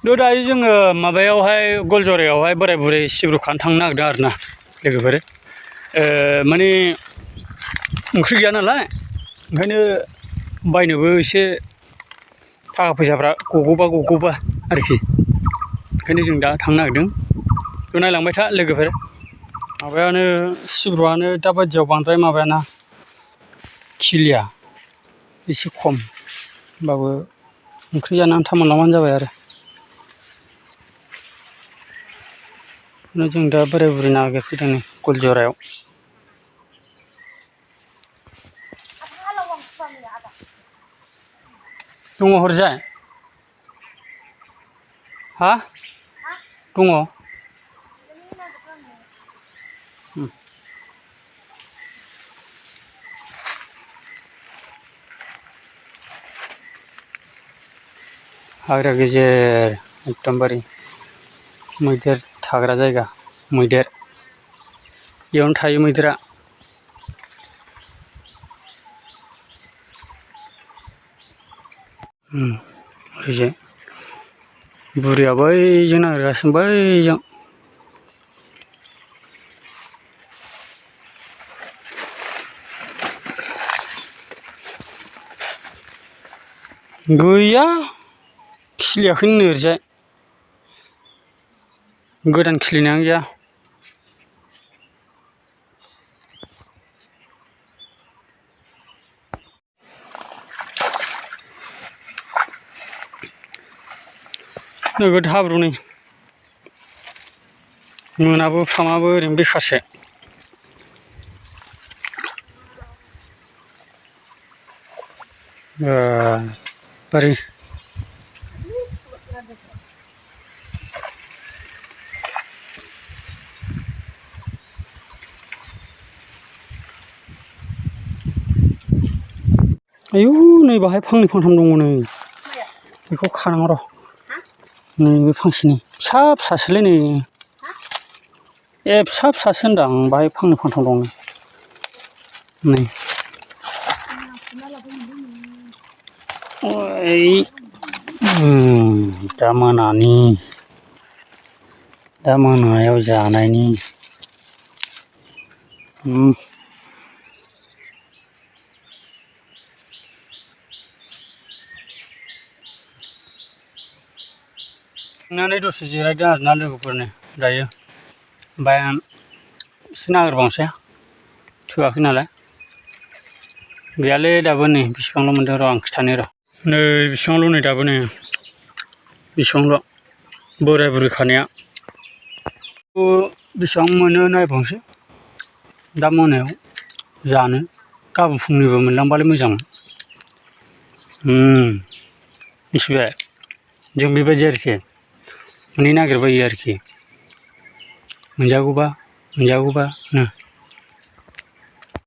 दायो जोङो माबायावहाय गलजरायावहाय बोराय बुरै सिब्रु खानो थांनो नागिरदों आरोना लोगोफोर। माने ओंख्रि गैया नालाय ओंखायनो बायनोबो एसे थाखा फैसाफ्रा गगौबा आरोखि। ओंखायनो जों दा थांनो नागिरदों। थ' नायलांबाय था लोगोफोर। माबायानो सिब्रुआनो दा बायदियाव बांद्राय माबायाना खिलिया एसे खम होमबाबो ओंख्रि जानो आन्था मोनलांबानो जाबाय आरो। जों दा बोराय बुरै नागिरफैदों गलजरायाव। दङ हरैजाय हा दङ। हाग्रा गेजेर एकदमबारे मैदेर थाग्रा जायगा। मैदेर बेयावनो थायो मैदेरा। ओरैजाय बुरिया बैजों नागिरगासिनो बैजों। गैया खिलियाखैनो ओरैजाय गोदान खिलिनायानो गैया। नोगोद हाब्रु नै मोनाबो फ्रामाबो ओरैनो बेखारसो। बोरै आयु नै बाहाय फांनै फांथाम दङ नै बेखौ खानांगौ र'। नैबे फांसेनि फिसा फिसासोलै नै ए फिसा फिसासो होनदां बाहाय फांनै फांथाम दं नै। ओइ दा मोनायाव जानायनि थांनानै दसे जिरायदों आरोना लोगोफोरनो दायो। ओमफ्राय एसे नागिरबावनोसै थोआखै नालाय। गैयालै दाबो नै बिसिबांल' मोनदों र' आं खिथानि र'। नै बिसिबांल' नै दाबो नै बिसिबांल' बोराय बुरै खानाया। बेसेबां मोनो नायबावनोसै दा मोनायाव जानो। गाबोन फुंनिबो मोनलांबालाय मोजां। मिथिबाय जों बेबायदि आरोखि माने नागिरबायो आरोखि मोनजागौबा नो।